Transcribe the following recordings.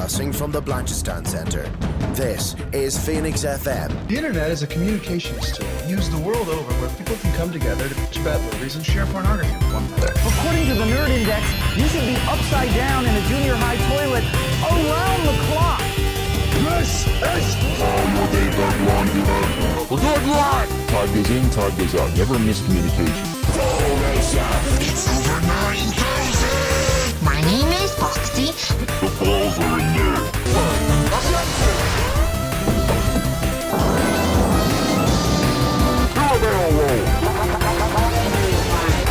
Broadcasting from the Blanchistan Centre. This is Phoenix FM. The internet is a communications tool used the world over where people can come together to bitch about movies and share pornography with one another. According to the Nerd Index, you should be upside down in a junior high toilet around the clock. This is Time goes in, time goes out. Never miscommunication. It's over 9,000! My name is Foxy. The balls are in there.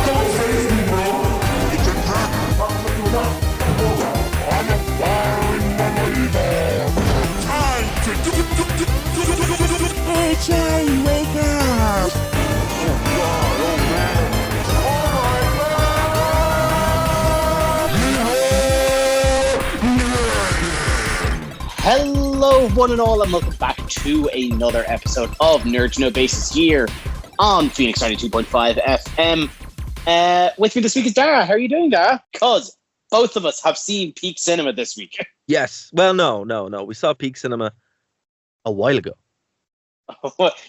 Don't face me, bro! It's a trap! I'm a fire in my labor! Time to Hey, Charlie, wake up! Oh, God, oh, man! Hello, one and all, and welcome back to another episode of Nerds No Basis here on Phoenix 92.5 FM. With me this week is Dara. How are you doing, Dara? Because both of us have seen Peak Cinema this week. Yes. Well, no. We saw Peak Cinema a while ago.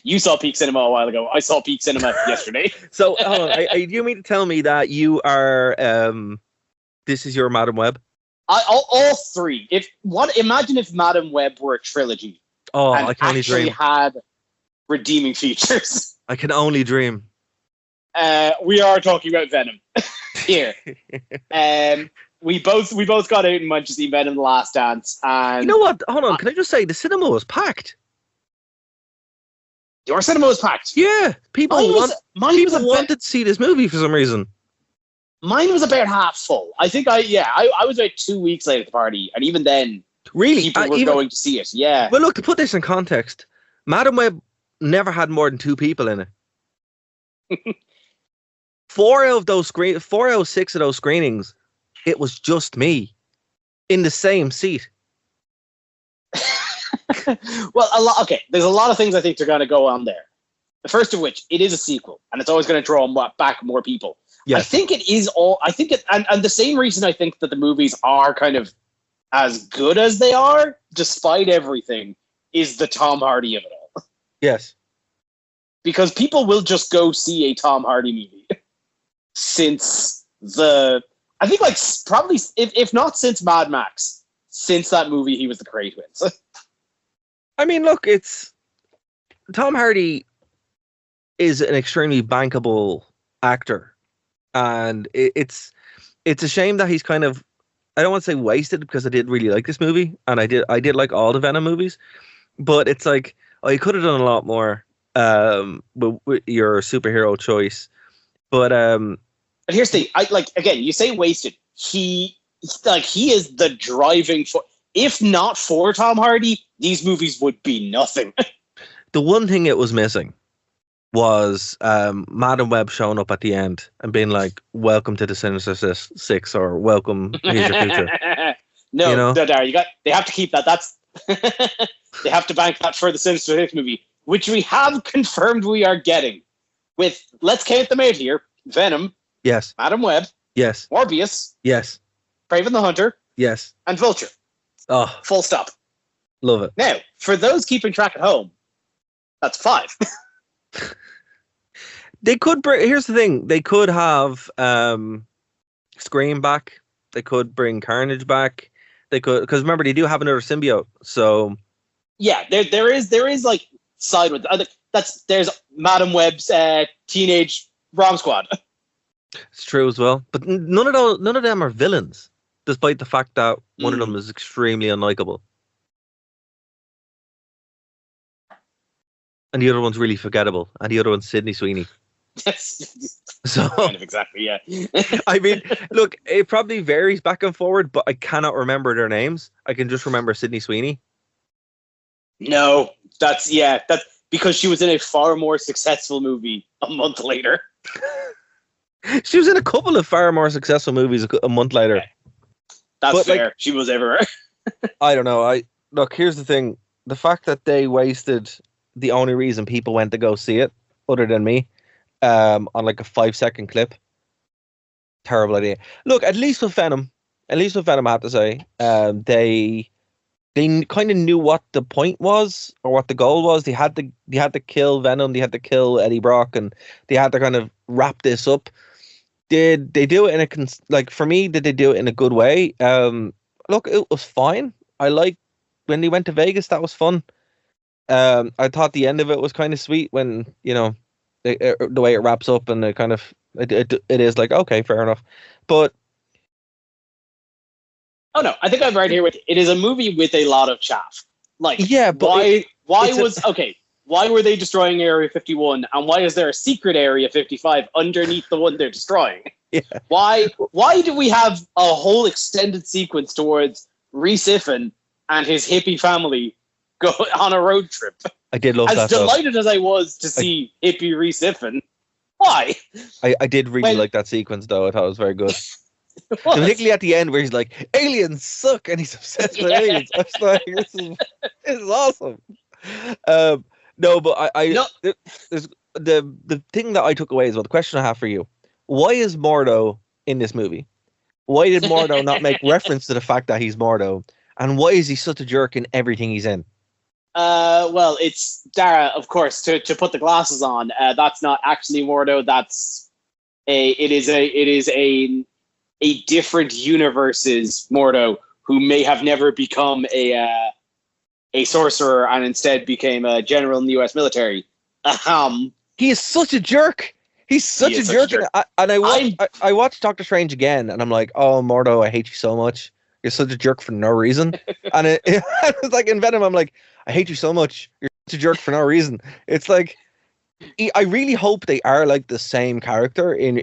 You saw Peak Cinema a while ago. I saw Peak Cinema yesterday. So, hold on. You mean to tell me that you are, this is your Madam Web? All three. Imagine if Madam Web were a trilogy. Oh, and I can only actually dream. had redeeming features. I can only dream. We are talking about Venom here. We both got out and went to see Venom: The Last Dance. And you know what? Hold on. Can I just say the cinema was packed? Your cinema was packed. Yeah, people wanted to see this movie for some reason. Mine was about half full. I think I was about 2 weeks late at the party, and even then, really, people were going to see it. Yeah. Well, look, to put this in context, Madam Web never had more than 2 people in it. 4 out of 6 of those screenings, it was just me in the same seat. Well, there's a lot of things I think are going to go on there. The first of which, it is a sequel, and it's always going to draw back more people. Yes. I think it is all. I think it, and the same reason I think that the movies are kind of as good as they are, despite everything, is the Tom Hardy of it all. Yes, because people will just go see a Tom Hardy movie since I think probably if not since Mad Max, since that movie he was the Great Wins. I mean, look, it's Tom Hardy is an extremely bankable actor. And it's a shame that he's kind of, I don't want to say wasted, because I did really like this movie, and I did like all the Venom movies, but it's like, oh, you could have done a lot more with your superhero choice. But here's the thing, again, you say wasted. He is the driving force. If not for Tom Hardy, these movies would be nothing. The one thing it was missing was Madam Web showing up at the end and being like, welcome to the Sinister Six, or welcome, here's your future. No, Dara, they have to keep that. That's they have to bank that for the Sinister Six movie, which we have confirmed we are getting with, let's count them out here: Venom, yes; Madam Web, yes; Morbius, yes; Kraven the Hunter, yes; and Vulture. Oh, full stop. Love it. Now, for those keeping track at home, that's 5. They could here's the thing, they could have Scream back, they could bring Carnage back, they could, because remember, they do have another symbiote, so yeah, there is like side with there's Madam Web's teenage Rom Squad. It's true as well, but none of them are villains, despite the fact that one of them is extremely unlikable and the other one's really forgettable, and the other one's Sydney Sweeney. So kind of exactly, yeah. I mean, look, it probably varies back and forward, but I cannot remember their names. I can just remember Sydney Sweeney. No, that's because she was in a far more successful movie a month later. She was in a couple of far more successful movies a month later. Okay. That's fair. She was everywhere. I don't know. Look, here's the thing. The fact that they wasted the only reason people went to go see it, other than me, on like a 5-second clip. Terrible idea. Look, at least with Venom, I have to say, they they kind of knew what the point was or what the goal was. They had to kill Venom. They had to kill Eddie Brock, and they had to kind of wrap this up. Did they do it in like, for me? Did they do it in a good way? Look, it was fine. I like when they went to Vegas. That was fun. I thought the end of it was kind of sweet when, the way it wraps up, and it kind of it is like, okay, fair enough. But oh no, I think I'm right here with it is a movie with a lot of chaff. Like, yeah, but why were they destroying Area 51, and why is there a secret Area 55 underneath the one they're destroying? Yeah. Why do we have a whole extended sequence towards Rhys Ifan and his hippie family go on a road trip? I did love that. As delighted as I was to see hippie Rhys Ifan, why? I did really like that sequence, though. I thought it was very good. Particularly at the end where he's like, aliens suck, and he's obsessed with aliens. I was like, this is awesome. No, but there's the thing that I took away is, well, the question I have for you: why is Mordo in this movie? Why did Mordo not make reference to the fact that he's Mordo? And why is he such a jerk in everything he's in? Well, it's Dara, of course, to put the glasses on. That's not actually Mordo. It is a different universe's Mordo who may have never become a sorcerer and instead became a general in the U.S. military. He is such a jerk. He's such a jerk. I watched Doctor Strange again, and I'm like, oh, Mordo, I hate you so much. You're such a jerk for no reason. And it's like in Venom, I'm like, I hate you so much. You're such a jerk for no reason. It's like, I really hope they are like the same character in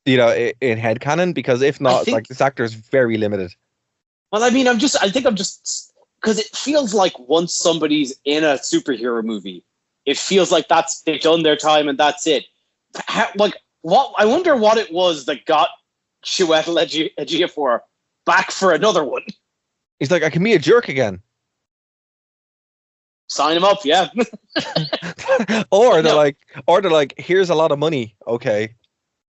headcanon, because if not, it's like this actor is very limited. Well, I mean, I think I'm just because it feels like once somebody's in a superhero movie, it feels like they've done their time and that's it. Like, what? I wonder what it was that got Chiwetel Ejiofor back for another one. He's like, I can be a jerk again. Sign him up, yeah. or they're like, here's a lot of money. Okay.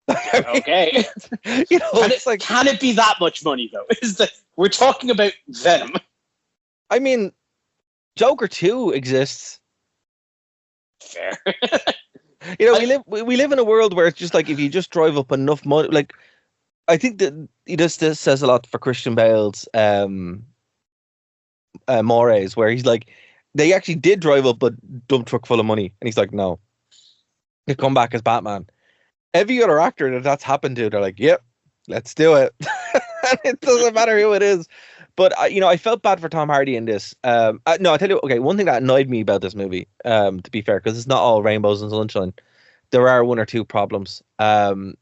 Okay. Can it be that much money though? We're talking about Venom. I mean, Joker 2 exists. Fair. We live in a world where it's just like, if you just drive up enough money, like, I think that this says a lot for Christian Bale's mores, where he's like, they actually did drive up a dump truck full of money, and he's like, no, they come back as Batman. Every other actor that's happened to, they're like, yep, let's do it. And it doesn't matter who it is. But I felt bad for Tom Hardy in this. No, I tell you, okay, one thing that annoyed me about this movie, to be fair, because it's not all rainbows and sunshine, there are one or two problems. And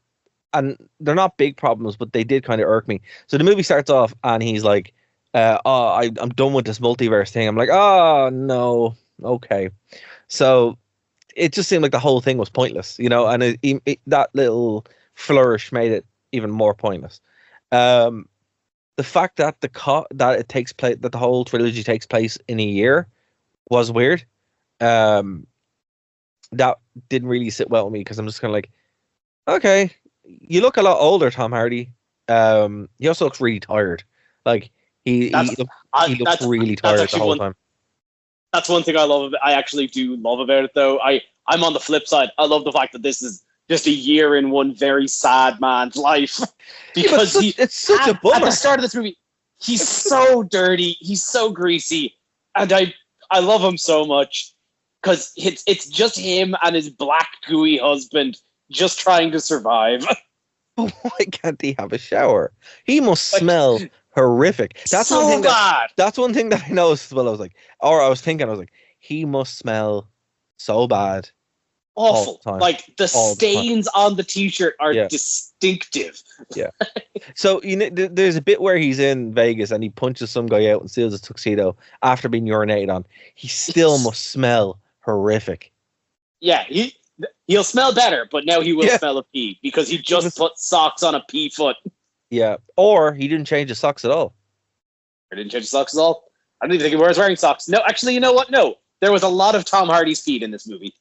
they're not big problems, but they did kind of irk me. So the movie starts off, and he's like, I'm done with this multiverse thing. I'm like, oh, no, okay. So it just seemed like the whole thing was pointless, and that little flourish made it even more pointless. The fact that that the whole trilogy takes place in a year was weird. That didn't really sit well with me, because I'm just kind of like, okay, you look a lot older, Tom Hardy. He also looks really tired. Like he looks really tired the whole time. That's one thing I love. I actually do love about it, though. I'm on the flip side. I love the fact that this is just a year in one very sad man's life, because it's such a bummer. At the start of this movie, he's so dirty, he's so greasy, and I love him so much, because it's just him and his black gooey husband just trying to survive. Why can't he have a shower? He must smell horrific. That's so one thing bad. That's one thing that I noticed as well. I was thinking, he must smell so bad. Awful. Like the stains on the t-shirt are distinctive. Yeah. So there's a bit where he's in Vegas and he punches some guy out and steals his tuxedo after being urinated on. He still must smell horrific. Yeah, he'll smell better, but now he will smell a pee, because he just put socks on a pee foot. Yeah, or he didn't change his socks at all. Or didn't change his socks at all. I don't even think he was wearing socks. No, actually, you know what? No, there was a lot of Tom Hardy's feet in this movie.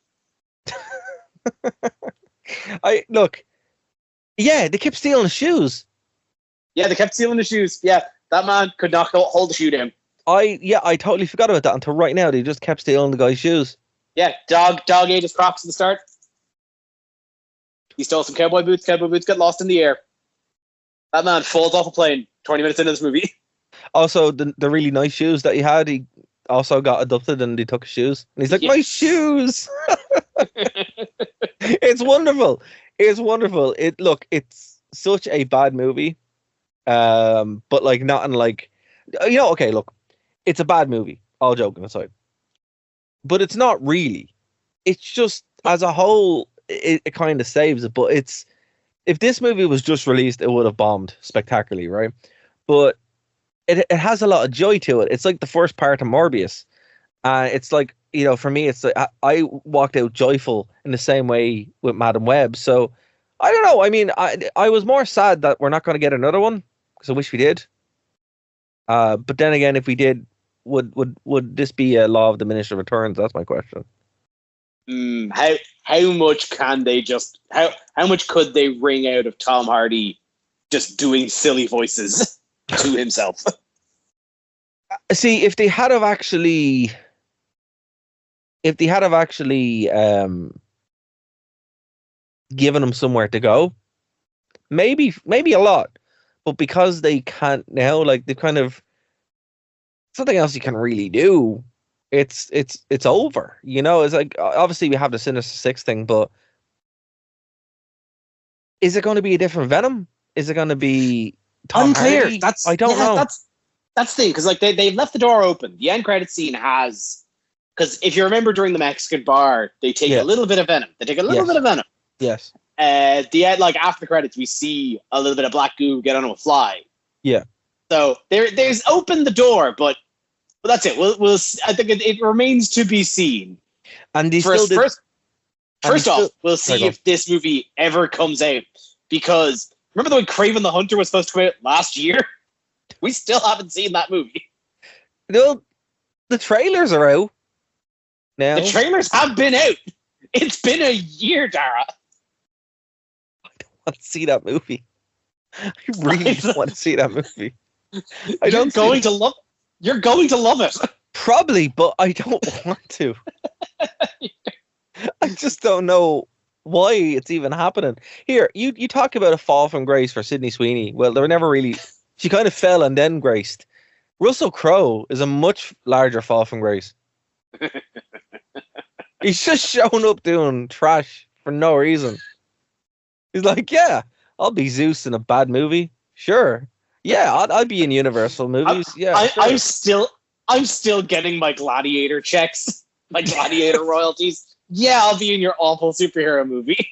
They kept stealing his shoes. Yeah, they kept stealing the shoes. Yeah, That man could not hold the shoe down. I totally forgot about that until right now. They just kept stealing the guy's shoes. Yeah, dog ate his Crocs at the start. He stole some cowboy boots. Cowboy boots get lost in the air. That man falls off a plane 20 minutes into this movie. Also, the really nice shoes that he had, he also got adopted and they took his shoes. And he's like, my shoes! It's wonderful. It's wonderful. It's such a bad movie. But like not in like, okay, look, it's a bad movie, all joking aside. But it's not really. It's just, as a whole, it kind of saves it. But if this movie was just released, it would have bombed spectacularly, right? But it has a lot of joy to it. It's like the first part of Morbius. It's like, for me, it's like I walked out joyful in the same way with Madam Web. So I don't know. I mean, I was more sad that we're not going to get another one because I wish we did. But then again, if we did, would this be a law of diminishing returns? That's my question. How much can they just how much could they wring out of Tom Hardy just doing silly voices to himself? See, if they had have actually given him somewhere to go, maybe a lot. But because they can't now, like they've kind of something else you can really do. It's over. It's like obviously we have the Sinister Six thing, but is it going to be a different Venom? Is it going to be Tom unclear? Hardy? I don't know. That's the thing, because like they've left the door open. The end credit scene has, because if you remember during the Mexican bar, they take a little bit of Venom. They take a little bit of Venom. Yes. The end, like after the credits, we see a little bit of black goo get onto a fly. Yeah. So there's opened the door, but that's it. We'll I think it remains to be seen. And First off, we'll see if this movie ever comes out, because remember the way Kraven the Hunter was supposed to come out last year? We still haven't seen that movie. No, the trailers are out now. The trailers have been out. It's been a year, Dara. I don't want to see that movie. I really don't want to see that movie. You're going to love it. Probably, but I don't want to. I just don't know why it's even happening. Here, you talk about a fall from grace for Sydney Sweeney. Well, they were never really. She kind of fell and then graced. Russell Crowe is a much larger fall from grace. He's just showing up doing trash for no reason. He's like, yeah, I'll be Zeus in a bad movie. Sure. Yeah, I'll be in Universal movies. Sure. I'm still getting my Gladiator checks, my Gladiator royalties. Yeah, I'll be in your awful superhero movie.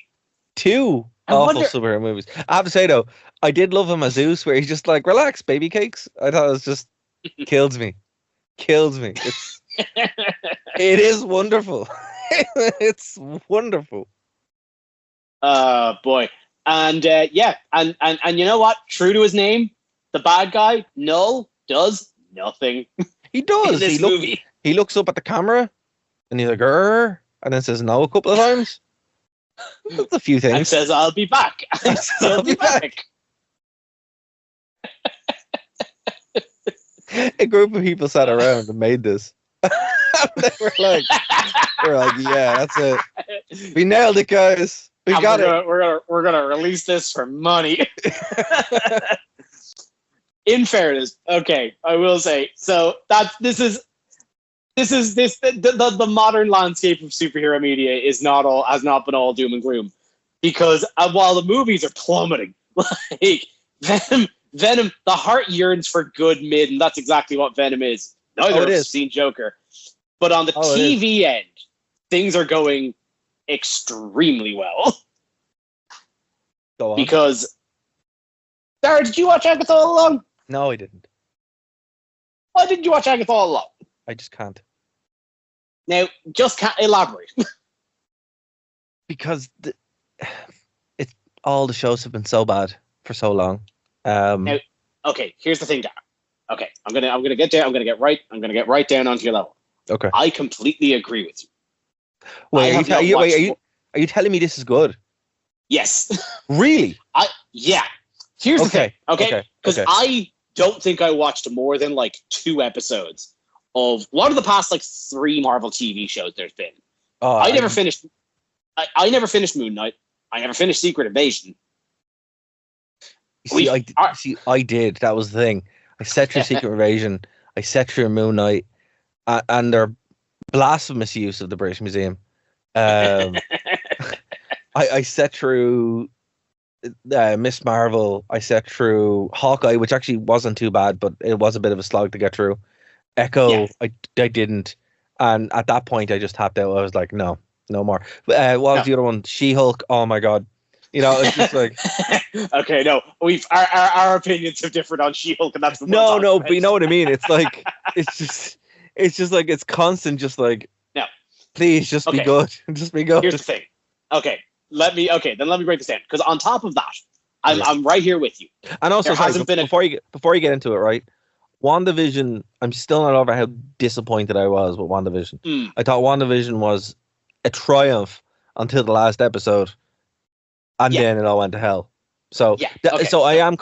2 awful superhero movies. I have to say though, I did love him as Zeus, where he's just like, relax, baby cakes. I thought it was just kills me. It is wonderful. It's wonderful. Boy. And and you know what? True to his name, the bad guy, Null, does nothing. He does. In this movie. He looks up at the camera and he's like, "Grr," and then says no a couple of times. That's a few things. And says, I'll be back. I'll be back. A group of people sat around and made this. They were like, yeah, that's it. We nailed it, guys. We got it. We're gonna release this for money. In fairness, okay, I will say so. The modern landscape of superhero media has not been all doom and gloom, because while the movies are plummeting, like Venom, the heart yearns for good mid, and that's exactly what Venom is. Neither of us have seen Joker, but on the TV end, things are going extremely well. Go on. Because, Sarah, did you watch Agatha All Along? No, I didn't. Why didn't you watch Agatha All Along? I just can't. Now, just can't elaborate. Because it's all the shows have been so bad for so long. Now, okay, here's the thing, Darren. Okay, I'm gonna get right down onto your level. Okay. I completely agree with you. Wait, are you telling me this is good? Yes. Really? Yeah. Here's the thing. Okay. Because don't think I watched more than like 2 episodes of one of the past like 3 Marvel TV shows there's been. I never finished Moon Knight. I never finished Secret Invasion. I did. That was the thing. I set through Secret Invasion. I set through Moon Knight, and their blasphemous use of the British Museum. I set through Miss Marvel. I set through Hawkeye, which actually wasn't too bad, but it was a bit of a slog to get through. Echo, I didn't, and at that point I just tapped out. I was like, no more. What was the other one? She-Hulk. Oh my god, it's just like okay, no, we've our opinions have differed on She-Hulk, and that's the no, but you know what I mean. It's like it's just like it's constant, just like no, please just be good, just be good. Here's the thing. Then let me break this down, because on top of that, I'm right here with you. And also, before you get into it, right? WandaVision, I'm still not over how disappointed I was with WandaVision. I thought WandaVision was a triumph until the last episode, and then it all went to hell. So, so I'm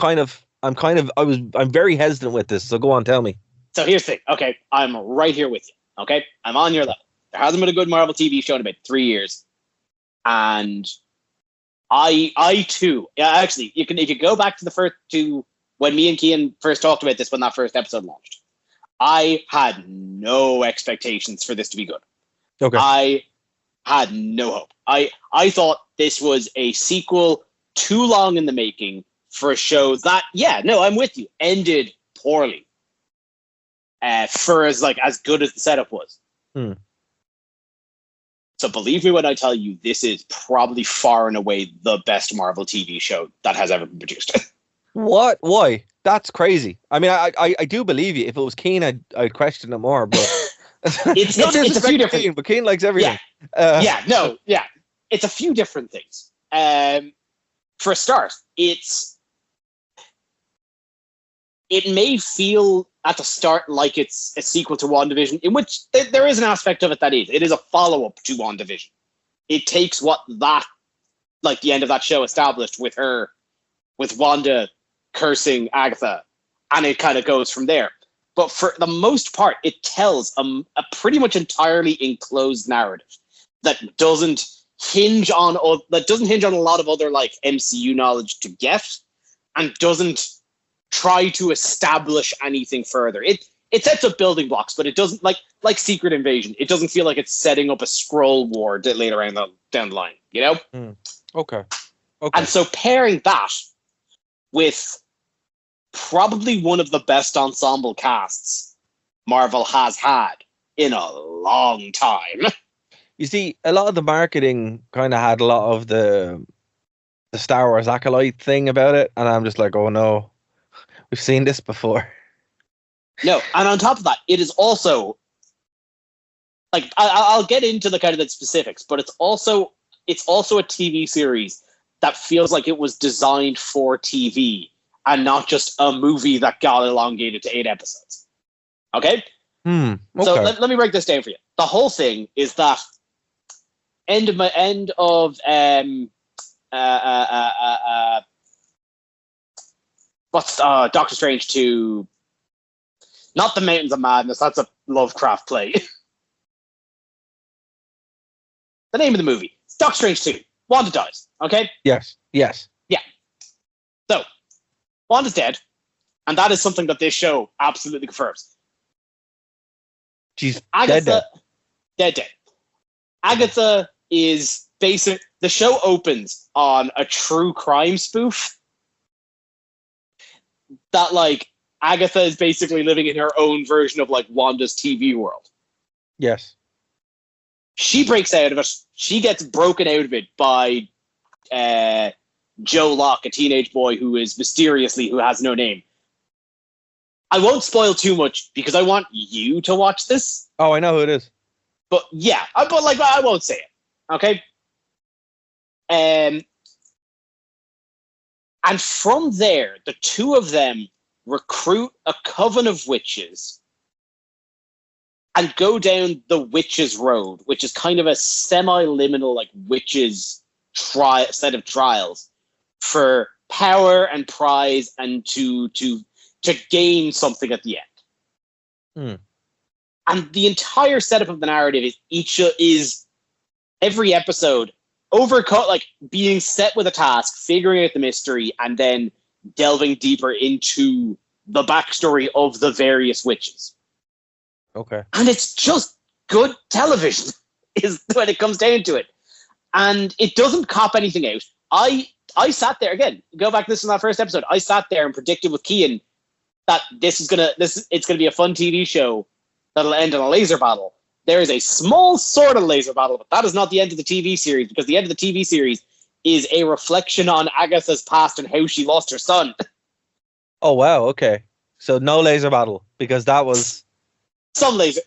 very hesitant with this. So go on, tell me. So here's the thing. Okay, I'm right here with you. Okay, I'm on your level. There hasn't been a good Marvel TV show in about 3 years, and I too, actually, if you go back to the first 2. When me and Kian first talked about this, when that first episode launched, I had no expectations for this to be good. Okay. I had no hope. I thought this was a sequel too long in the making for a show that, I'm with you, ended poorly. For as good as the setup was. So believe me when I tell you, this is probably far and away the best Marvel TV show that has ever been produced. What? Why? That's crazy. I mean, I do believe you. If it was Keen, I'd question it more. But it's a few different. Keen, but Keen likes everything. It's a few different things. For a start, it may feel at the start like it's a sequel to WandaVision, in which there is an aspect of it that is. It is a follow-up to WandaVision. It takes what the end of that show established with Wanda cursing Agatha, and it kind of goes from there. But for the most part, it tells a pretty much entirely enclosed narrative that doesn't hinge on a lot of other MCU knowledge to get, and doesn't try to establish anything further. It sets up building blocks, but it doesn't like Secret Invasion. It doesn't feel like it's setting up a scroll war later down the line. Okay. And so pairing that with probably one of the best ensemble casts Marvel has had in a long time. You see, a lot of the marketing kind of had a lot of the Star Wars acolyte thing about it, and I'm just like, oh no, we've seen this before. No, and on top of that, it is also I'll get into the kind of the specifics, but it's also a TV series that feels like it was designed for TV and not just a movie that got elongated to 8 episodes. Okay? Okay. So let me break this down for you. The whole thing is that Doctor Strange 2, not the Mountains of Madness, that's a Lovecraft play. The name of the movie, Doctor Strange 2. Wanda dies, okay? Yes. Yeah. So, Wanda's dead, and that is something that this show absolutely confirms. She's Agatha, dead. Agatha is basic. The show opens on a true crime spoof that, Agatha is basically living in her own version of, Wanda's TV world. Yes. She breaks out of it. She gets broken out of it by Joe Locke, a teenage boy who has no name. I won't spoil too much because I want you to watch this. Oh, I know who it is. But yeah, I won't say it. Okay. And from there, the two of them recruit a coven of witches and go down the witches' road, which is kind of a semi-liminal witches set of trials for power and prize, and to to gain something at the end. And the entire setup of the narrative is every episode overcut, like being set with a task, figuring out the mystery, and then delving deeper into the backstory of the various witches. Okay. And it's just good television, is when it comes down to it. And it doesn't cop anything out. I sat there again. Go back to this in that first episode. I sat there and predicted with Kian that it's gonna be a fun TV show that'll end in a laser battle. There is a small sort of laser battle, but that is not the end of the TV series, because the end of the TV series is a reflection on Agatha's past and how she lost her son. Oh wow, okay. So no laser battle, because that was some laser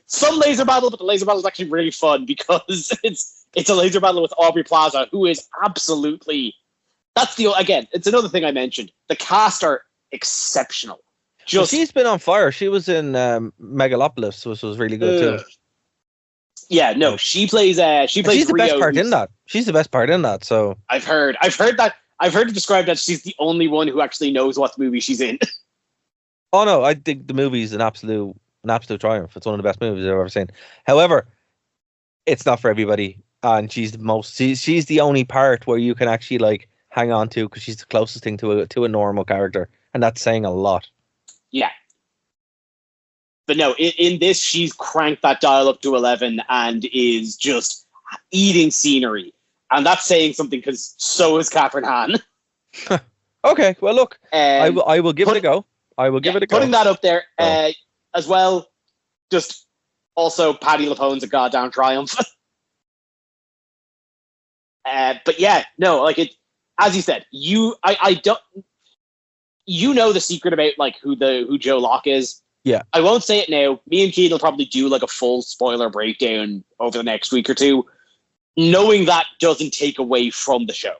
battle, but the laser battle is actually really fun because it's a laser battle with Aubrey Plaza, who is absolutely it's another thing I mentioned. The cast are exceptional. She's been on fire. She was in Megalopolis, which was really good too. Yeah, no, she plays she's the best part in that. She's the best part in that. So I've heard it described that she's the only one who actually knows what movie she's in. Oh no, I think the movie's an absolute triumph. It's one of the best movies I've ever seen. However, it's not for everybody, and she's the only part where you can actually like hang on to, because she's the closest thing to a normal character, and that's saying a lot. Yeah. But no, in this, she's cranked that dial up to 11 and is just eating scenery. And that's saying something, because so is Catherine Hahn. Okay, well, look, I will give it a go. I will give it a go. Putting that up there as well, just also Patti LuPone's a goddamn triumph. But yeah, no, like it, as you said, I don't, you know the secret about like who Joe Locke is. Yeah. I won't say it now. Me and Keith will probably do like a full spoiler breakdown over the next week or two. Knowing that doesn't take away from the show.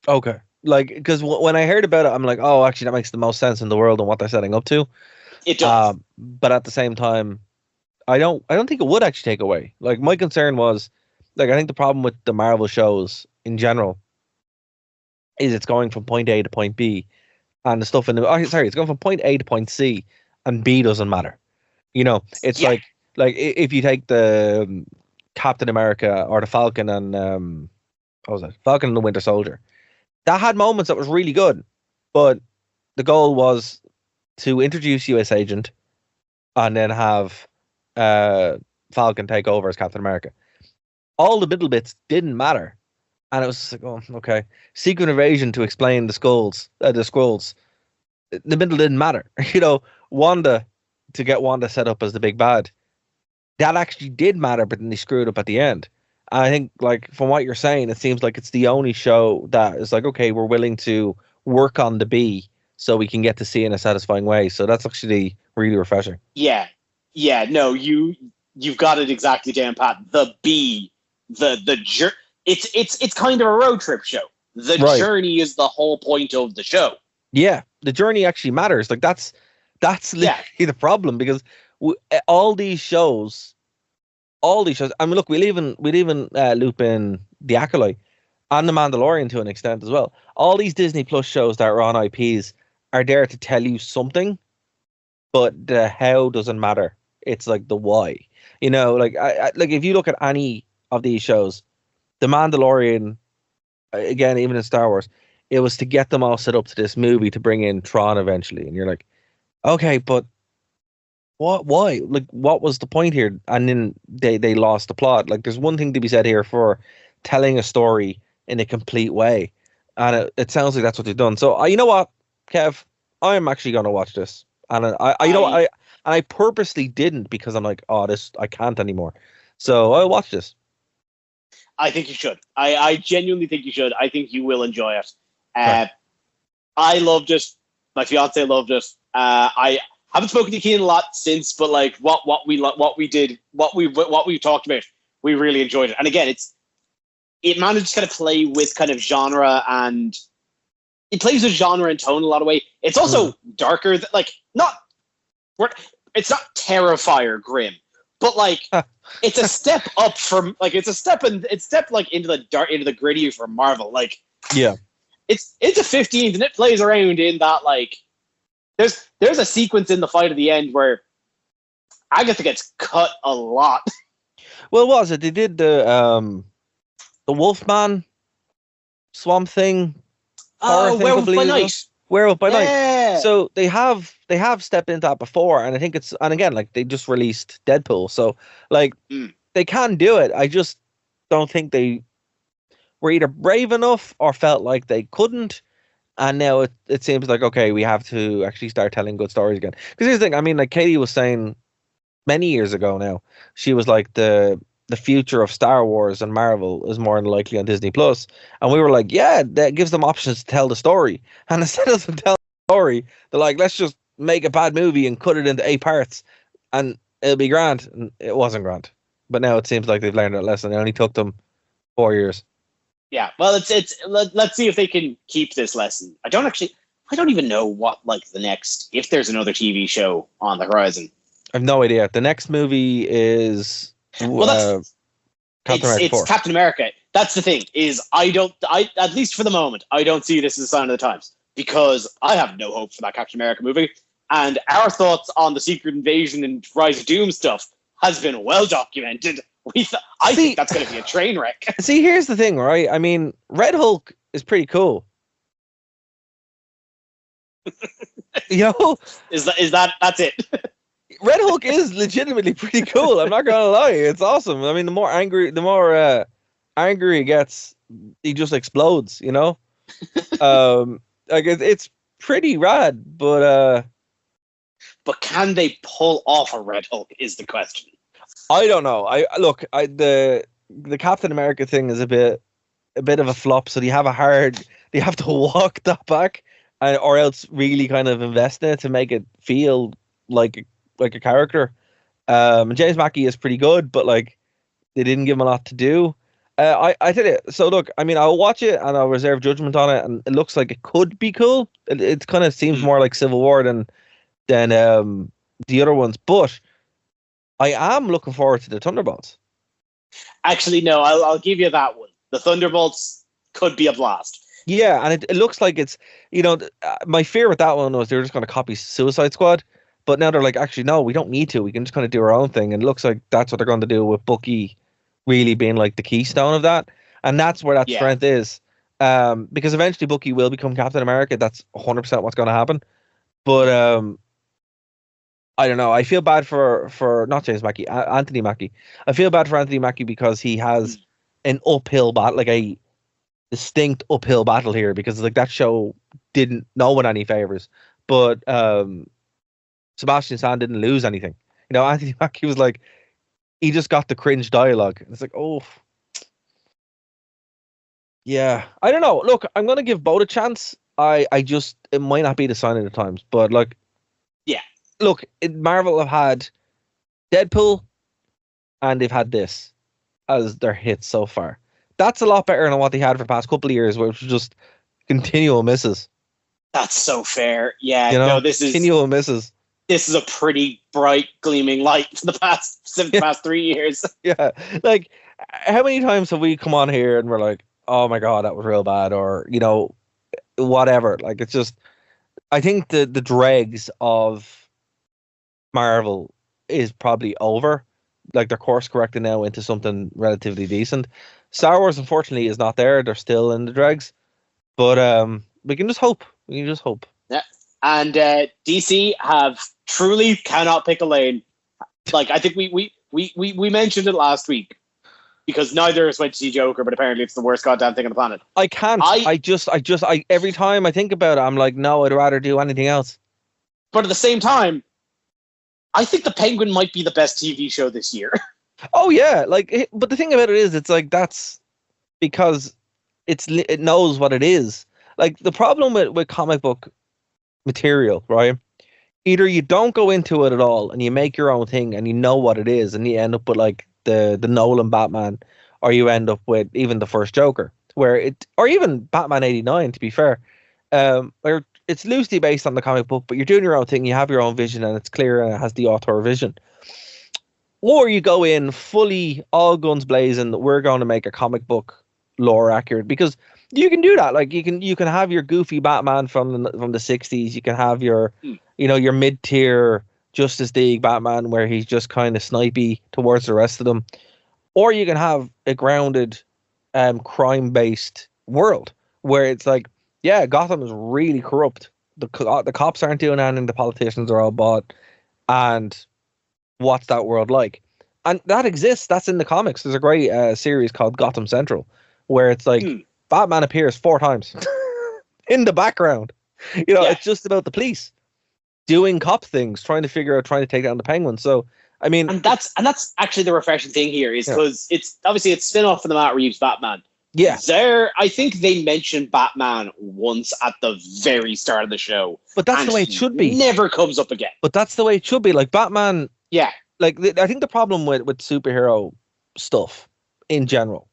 Okay. Like, because when I heard about it, I'm like, oh, actually, that makes the most sense in the world and what they're setting up to. It does. But at the same time, I don't think it would actually take away. Like, my concern was, like, I think the problem with the Marvel shows in general is it's going from point A to point B, and the stuff in the it's going from point A to point C, and B doesn't matter. You know, it's like if you take the Captain America or the Falcon and what was it? Falcon and the Winter Soldier. That had moments that was really good, but the goal was to introduce US Agent and then have Falcon take over as Captain America. All the middle bits didn't matter, and it was just like, oh, okay. Secret Invasion to explain the Skrulls. The middle didn't matter. You know, Wanda, to get Wanda set up as the big bad, that actually did matter, but then they screwed up at the end. And I think, like, from what you're saying, it seems like it's the only show that is like, okay, we're willing to work on the B so we can get to C in a satisfying way. So that's actually really refreshing. Yeah. No, you've got it exactly down pat. The B, it's kind of a road trip show. The journey is the whole point of the show. Yeah, the journey actually matters. Like that's literally the problem, because all these shows. I mean, look, we'll even loop in The Acolyte and The Mandalorian to an extent as well. All these Disney Plus shows that are on IPs are there to tell you something, but the how doesn't matter. It's like the why. You know, like like if you look at any of these shows, The Mandalorian, again, even in Star Wars, it was to get them all set up to this movie to bring in Tron eventually, and you're like, okay, but. What? Why? Like, what was the point here? And then they lost the plot. Like, there's one thing to be said here for telling a story in a complete way, and it sounds like that's what they've done. So, you know what, Kev, I'm actually going to watch this, and I purposely didn't, because I'm like, oh, this I can't anymore. So I'll watch this. I think you should. I genuinely think you should. I think you will enjoy it. I loved it. My fiance loved it. I haven't spoken to Keenan a lot since, but like what we talked about, we really enjoyed it. And again, it managed to kind of play with kind of genre, and it plays with genre and tone a lot of way. It's also darker, like it's not Terrifier grim, but like it's a step up from like into the grittier for Marvel. Like yeah, it's a 15th, and it plays around in that like There's a sequence in the fight at the end where Agatha gets cut a lot. Well, what was it? They did the Wolfman Swamp Thing. Oh, Werewolf by Night. Werewolf by Yeah. Night. So they have stepped into that before, and I think and again, like, they just released Deadpool, so like they can do it. I just don't think they were either brave enough or felt like they couldn't. And now it seems like, okay, we have to actually start telling good stories again. Because here's the thing, I mean, like Katie was saying many years ago now, she was like, the future of Star Wars and Marvel is more than likely on Disney Plus. And we were like, yeah, that gives them options to tell the story. And instead of them telling the story, they're like, let's just make a bad movie and cut it into 8 parts and it'll be grand. And it wasn't grand. But now it seems like they've learned that lesson. It only took them 4 years. Yeah, well, let's see if they can keep this lesson. I don't even know what, like, if there's another TV show on the horizon. I have no idea. The next movie is Captain America 4. Captain America. That's the thing, is at least for the moment, I don't see this as a sign of the times, because I have no hope for that Captain America movie. And our thoughts on the Secret Invasion and Rise of Doom stuff has been well documented. I think that's going to be a train wreck. See, here's the thing, right? I mean, Red Hulk is pretty cool. You know? That's it? Red Hulk is legitimately pretty cool. I'm not gonna lie, it's awesome. I mean, the more angry he gets, he just explodes. You know, like it's pretty rad. But can they pull off a Red Hulk? Is the question. I don't know. The Captain America thing is a bit of a flop. So they have to walk that back, or else really kind of invest in it to make it feel like a character. James Mackey is pretty good, but like they didn't give him a lot to do. I did it. So look, I mean, I'll watch it and I'll reserve judgment on it, and it looks like it could be cool. It kind of seems more like Civil War than the other ones, but I am looking forward to the Thunderbolts. Actually, no, I'll give you that one. The Thunderbolts could be a blast. Yeah, and it looks like it's, my fear with that one was they were just going to copy Suicide Squad, but now they're like, actually, no, we don't need to. We can just kind of do our own thing, and it looks like that's what they're going to do with Bucky really being like the keystone of that, and that's where that strength is. Because eventually Bucky will become Captain America. That's 100% what's going to happen. But I don't know. I feel bad for not James Mackey, Anthony Mackie. I feel bad for Anthony Mackie because he has an uphill battle, like a distinct uphill battle here, because like that show didn't no one any favors, but Sebastian Stan didn't lose anything. Anthony Mackie was like, he just got the cringe dialogue. It's like, oh, yeah. I don't know. Look, I'm gonna give both a chance. It might not be the sign of the times, but like, yeah. Look, Marvel have had Deadpool, and they've had this as their hits so far. That's a lot better than what they had for the past couple of years, which was just continual misses. That's so fair. Yeah, this is continual misses. This is a pretty bright, gleaming light for the past 3 years. Yeah, like how many times have we come on here and we're like, "Oh my god, that was real bad," or whatever. Like, it's just, I think the dregs of Marvel is probably over. Like, they're course correcting now into something relatively decent. Star Wars, unfortunately, is not there. They're still in the dregs, but we can just hope. Yeah, and DC have truly cannot pick a lane. Like, I think we mentioned it last week, because neither of us went to see Joker, but apparently it's the worst goddamn thing on the planet. I can't. I just every time I think about it, I'm like, no, I'd rather do anything else. But at the same time, I think The Penguin might be the best TV show this year. Oh yeah, but the thing about it is, it's like, that's because it knows what it is. Like, the problem with comic book material, right? Either you don't go into it at all and you make your own thing and you know what it is, and you end up with like the Nolan Batman, or you end up with even the first Joker, or even Batman 89, to be fair, where it's loosely based on the comic book, but you're doing your own thing, you have your own vision, and it's clear and it has the author vision. Or you go in fully all guns blazing, we're going to make a comic book lore accurate, because You can do that. Like you can have your goofy Batman from the 60s. You can have your your mid-tier Justice League Batman where he's just kind of snipey towards the rest of them, or you can have a grounded, crime-based world where it's like, yeah, Gotham is really corrupt. The cops aren't doing anything. The politicians are all bought, and what's that world like? And that exists. That's in the comics. There's a great series called Gotham Central, where it's like Batman appears 4 times in the background. It's just about the police doing cop things, trying to take down the Penguin. So, I mean, and that's actually the refreshing thing here is because it's obviously it's spin-off from the Matt Reeves Batman. Yeah, I think they mentioned Batman once at the very start of the show, but that's the way it should be. Never comes up again. But that's the way it should be. Like Batman. Yeah. Like I think the problem with superhero stuff in general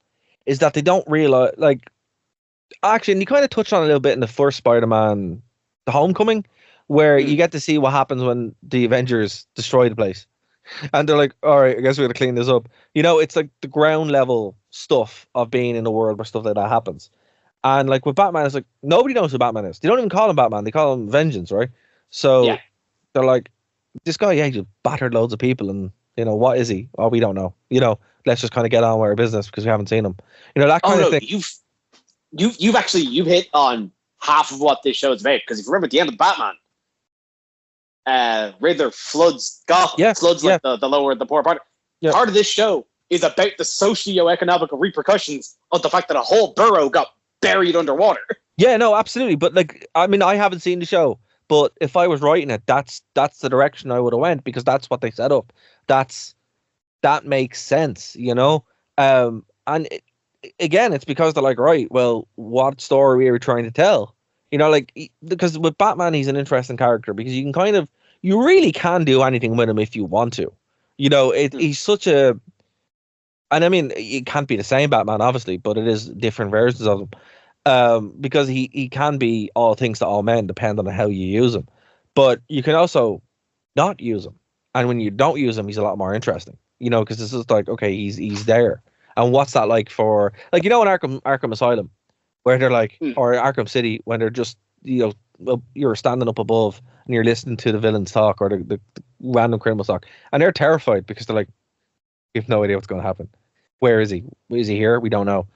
is that they don't realize, like, actually, and you kind of touched on it a little bit in the first Spider-Man, The Homecoming, where you get to see what happens when the Avengers destroy the place. And they're like, all right, I guess we're going to clean this up. It's like the ground level stuff of being in a world where stuff like that happens. And like with Batman, it's like, nobody knows who Batman is. They don't even call him Batman. They call him Vengeance, right? So they're like, this guy, he just battered loads of people. And, what is he? Oh, we don't know. Let's just kind of get on with our business because we haven't seen him. That kind of thing. You've hit on half of what this show is about. Because if you remember at the end of Batman, Riddler floods Gotham, floods like the lower, the poor part. Yeah. Part of this show is about the socio-economical repercussions of the fact that a whole borough got buried underwater. Yeah, no, absolutely. But like, I mean, I haven't seen the show, but if I was writing it, that's the direction I would have went because that's what they set up. That makes sense, And again, it's because they're like, right, well, what story are we trying to tell? Because with Batman, he's an interesting character because you really can do anything with him if you want to. He's such a, and I mean, it can't be the same Batman, obviously, but it is different versions of him. Because he can be all things to all men, depending on how you use him. But you can also not use him. And when you don't use him, he's a lot more interesting. Because it's just like, okay, he's there. And what's that like for, like, in Arkham Asylum, where they're like, or Arkham City, when they're just, you're standing up above and you're listening to the villains talk or the random criminals talk. And they're terrified because they're like, we have no idea what's going to happen. Where is he? Is he here? We don't know.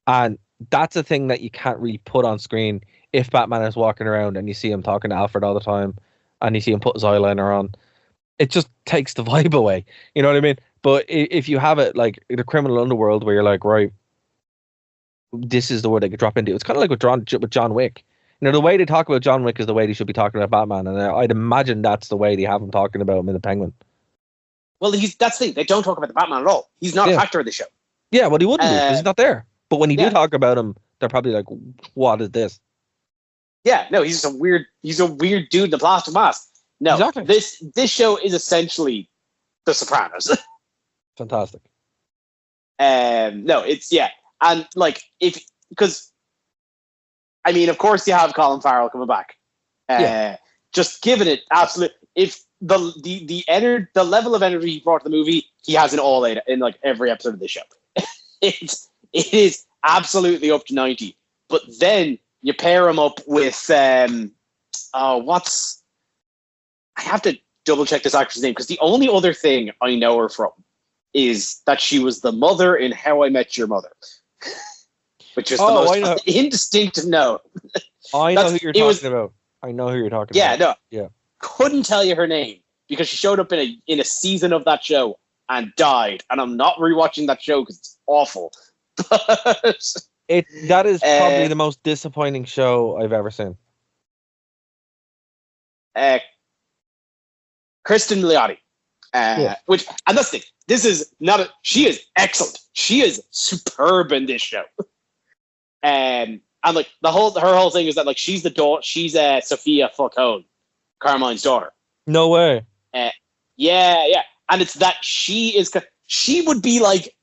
And that's a thing that you can't really put on screen if Batman is walking around and you see him talking to Alfred all the time and you see him put his eyeliner on. It just takes the vibe away. You know what I mean? But if you have it like the criminal underworld where you're like, right, this is the word they could drop into. It's kind of like with John Wick. The way they talk about John Wick is the way they should be talking about Batman. And I'd imagine that's the way they have him talking about him in the Penguin. Well, that's the thing. They don't talk about the Batman at all. He's not a factor of the show. Yeah, well, he wouldn't be because he's not there. But when he do talk about him, they're probably like, what is this? Yeah, no, he's a weird dude in the plastic mask. No, exactly. This show is essentially The Sopranos. Fantastic. No, it's, and like, because, I mean, of course you have Colin Farrell coming back. Just giving it absolute, if the level of energy he brought to the movie, he has in like every episode of the show. It is absolutely up to 90. But then you pair him up with I have to double check this actress name because the only other thing I know her from is that she was the mother in How I Met Your Mother, which is the most indistinct no. I know who you're talking about. I know who you're talking about. Yeah. Couldn't tell you her name because she showed up in a season of that show and died. And I'm not rewatching that show because it's awful. That is probably the most disappointing show I've ever seen. Kristen Milioti. Which, and that's the thing. She is excellent. She is superb in this show. And like her whole thing is that like she's the daughter. She's Sophia Falcone, Carmine's daughter. No way. Yeah, and it's that she would be like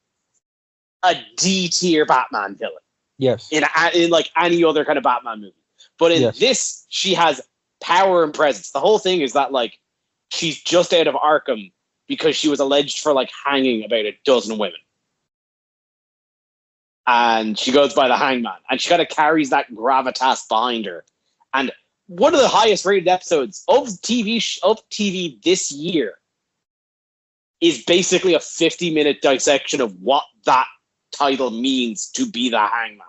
a D tier Batman villain. Yes. In like any other kind of Batman movie, but in this she has power and presence. The whole thing is that like she's just out of Arkham because she was alleged for like hanging about a dozen women. and she goes by the Hangman, and she kind of carries that gravitas behind her. And one of the highest rated episodes of TV this year is basically a 50-minute dissection of what that title means to be the Hangman.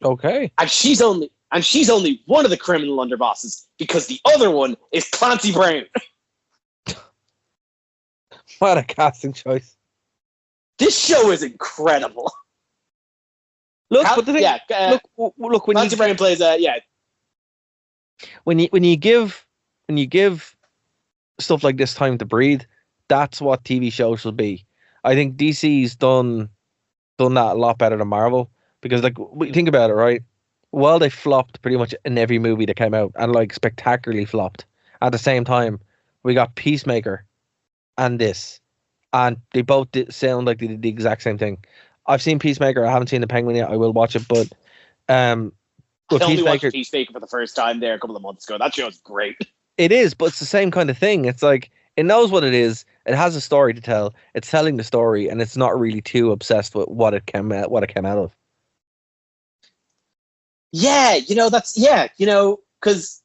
Okay. And she's only one of the criminal underbosses, because the other one is Clancy Brown. What a casting choice. This show is incredible. Look, but the thing, look, when Clancy Brown plays when you give stuff like this time to breathe, that's what TV shows should be. I think DC's done that a lot better than Marvel, because like, think about it, right? Well, they flopped pretty much in every movie that came out, and like spectacularly flopped. At the same time, we got Peacemaker and this, and they both sound like they did the exact same thing. I've seen Peacemaker. I haven't seen The Penguin yet. I will watch it, but I only watched Peacemaker for the first time there a couple of months ago. That show's great. It is, but it's the same kind of thing. It's like, it knows what it is. It has a story to tell. It's telling the story, and it's not really too obsessed with what it came out of. Yeah, because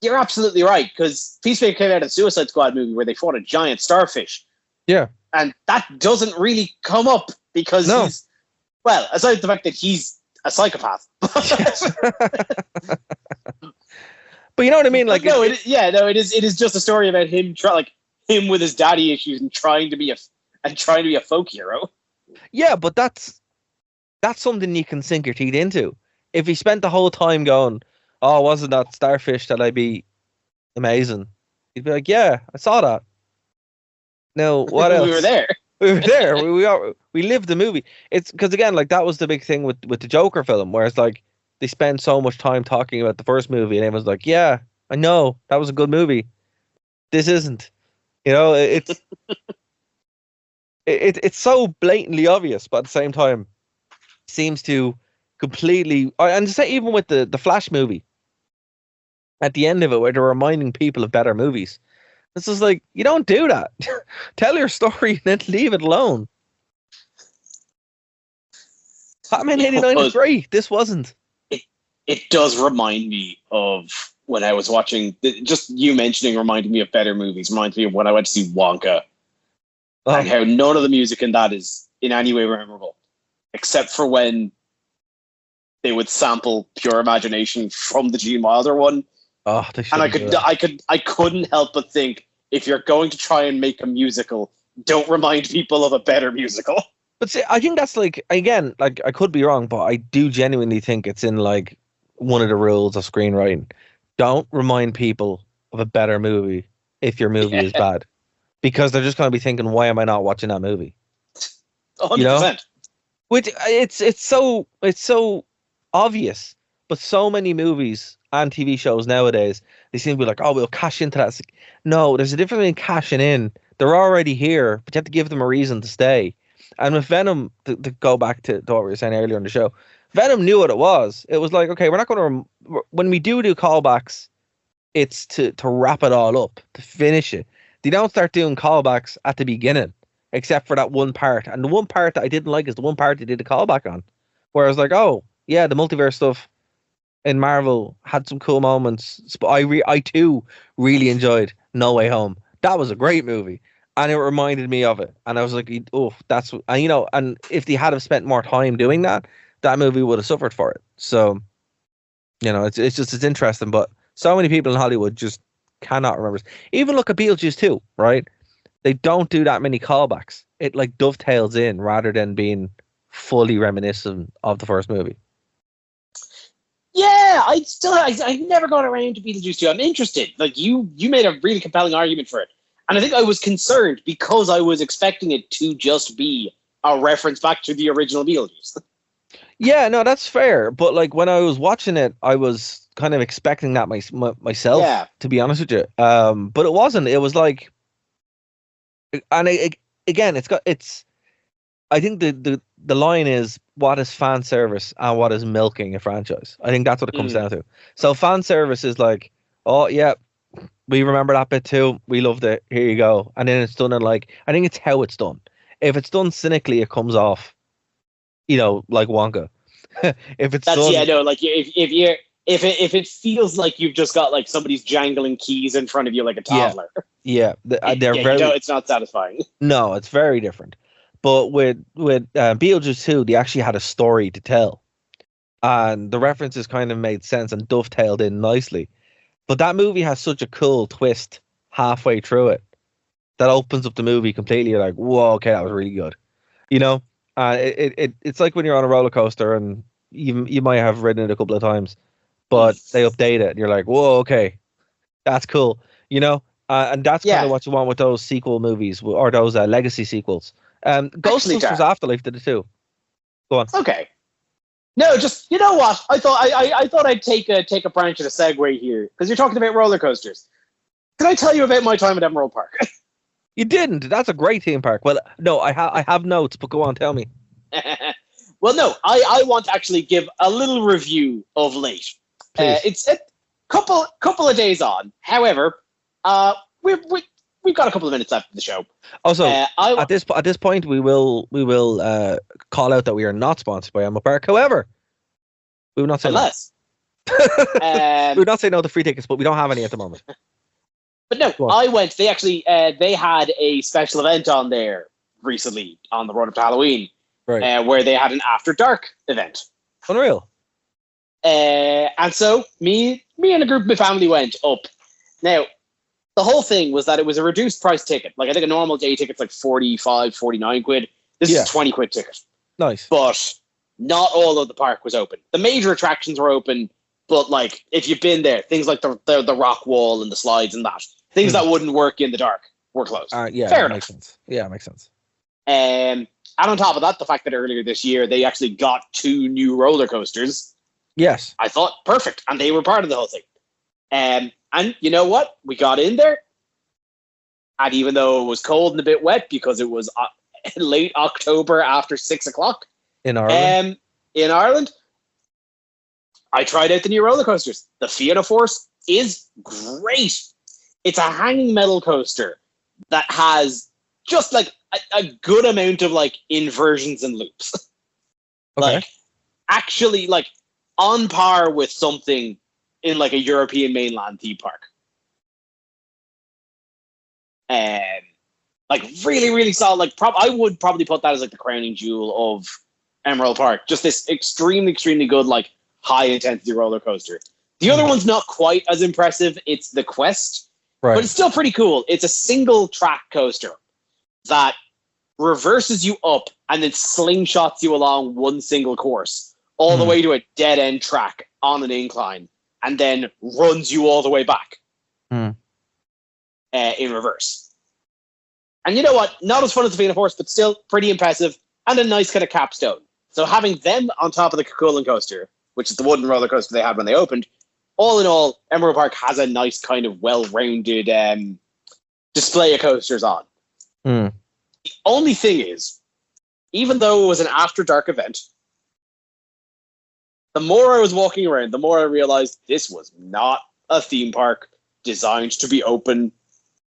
you're absolutely right. Because Peacemaker came out of a Suicide Squad movie where they fought a giant starfish. Yeah, and that doesn't really come up because he's, well, aside the fact that he's a psychopath. But you know what I mean? Like, it is just a story about him him with his daddy issues and trying to be a folk hero. Yeah, but that's something you can sink your teeth into. If he spent the whole time going, "Oh, wasn't that starfish that I'd be amazing?" He'd be like, "Yeah, I saw that." No, what else? We were there. We were there. We lived the movie. It's because, again, like, that was the big thing with the Joker film, where it's like they spend so much time talking about the first movie, and everyone's like, "Yeah, I know that was a good movie. This isn't." You know, it's it's so blatantly obvious, but at the same time, seems to completely. And to say, even with the Flash movie, at the end of it, where they're reminding people of better movies. This is like, you don't do that. Tell your story and then leave it alone. Batman 89 is great. This wasn't. It does remind me of when I was watching, just you mentioning reminded me of better movies, reminds me of when I went to see Wonka. And how none of the music in that is in any way memorable, except for when they would sample Pure Imagination from the Gene Wilder one. Oh, and I couldn't help but think, if you're going to try and make a musical, don't remind people of a better musical. But see, I think that's like, again, like, I could be wrong, but I do genuinely think it's in like one of the rules of screenwriting. Don't remind people of a better movie if your movie is bad, because they're just going to be thinking, why am I not watching that movie? 100%. You know? Which it's so obvious, but so many movies and TV shows nowadays, they seem to be like, oh, we'll cash into that. Like, no, there's a difference between cashing in. They're already here, but you have to give them a reason to stay. And with Venom, to go back to what we were saying earlier in the show, Venom knew what it was. It was like, okay, we're not going to, when we do callbacks, it's to wrap it all up, to finish it. They don't start doing callbacks at the beginning, except for that one part. And the one part that I didn't like is the one part they did a callback on, where I was like, oh, yeah, the multiverse stuff in Marvel had some cool moments. But I too really enjoyed No Way Home. That was a great movie, and it reminded me of it. And I was like, oh, that's, and you know, and if they had have spent more time doing that, that movie would have suffered for it. So, you know, it's interesting. But so many people in Hollywood just cannot remember. Even look at Beetlejuice 2, right? They don't do that many callbacks. It like dovetails in rather than being fully reminiscent of the first movie. Yeah, I've never got around to Beetlejuice 2. I'm interested. Like, you made a really compelling argument for it. And I think I was concerned because I was expecting it to just be a reference back to the original Beetlejuice. Yeah, no, that's fair. But like, when I was watching it, I was kind of expecting that myself, to be honest with you. But it wasn't. It was like, and again, I think the line is, what is fan service and what is milking a franchise? I think that's what it comes down to. So fan service is like, oh yeah, we remember that bit too. We loved it. Here you go. And then it's done in like, I think it's how it's done. If it's done cynically, it comes off, like Wonka. If it's That's done, like if it feels like you've just got like somebody's jangling keys in front of you like a toddler. they're very. It's not satisfying. No, it's very different. But with Beetlejuice 2, they actually had a story to tell, and the references kind of made sense and dovetailed in nicely. But that movie has such a cool twist halfway through it that opens up the movie completely. You're like, whoa, okay, that was really good. It's like when you're on a roller coaster and you might have ridden it a couple of times, but they update it and you're like, whoa, okay, that's cool. And that's kind of what you want with those sequel movies or those legacy sequels. Ghostbusters Afterlife did it too. Go on. Okay. No, just you know what? I thought I'd take a branch of a segue here because you're talking about roller coasters. Can I tell you about my time at Emerald Park? You didn't. That's a great theme park. Well, no, I have notes, but go on, tell me. Well, no, I want to actually give a little review of late. It's a couple of days on. However, we've got a couple of minutes left of the show. Also, at this point, we will call out that we are not sponsored by Emerald Park. However, we will not say unless we would not say no to free tickets, but we don't have any at the moment. But no, I went. They actually they had a special event on there recently on the run up to Halloween, right? Where they had an after dark event. Unreal. And so me and a group of my family went up. Now, the whole thing was that it was a reduced price ticket. Like I think a normal day ticket's like 45, 49 quid. This is a 20 quid ticket. Nice. But not all of the park was open. The major attractions were open, but like if you've been there, things like the rock wall and the slides and that, things that wouldn't work in the dark were closed. Fair enough. Makes sense. Yeah, makes sense. And on top of that, the fact that earlier this year they actually got 2 new roller coasters. Yes. I thought perfect, and they were part of the whole thing. And you know what? We got in there, and even though it was cold and a bit wet because it was late October after 6 o'clock in Ireland, I tried out the new roller coasters. The Fiona Force is great. It's a hanging metal coaster that has just like a good amount of like inversions and loops. Okay. Like actually like on par with something in like a European mainland theme park. Like really, really solid. Like I would probably put that as like the crowning jewel of Emerald Park. Just this extremely, extremely good, like high intensity roller coaster. The other one's not quite as impressive. It's the Quest, but it's still pretty cool. It's a single track coaster that reverses you up and then slingshots you along one single course all the way to a dead end track on an incline and then runs you all the way back in reverse. And you know what? Not as fun as the Fiona Force, but still pretty impressive and a nice kind of capstone. So having them on top of the Cucullin coaster, which is the wooden roller coaster they had when they opened, all in all, Emerald Park has a nice kind of well-rounded display of coasters on. The only thing is, even though it was an after dark event, the more I was walking around, the more I realized this was not a theme park designed to be open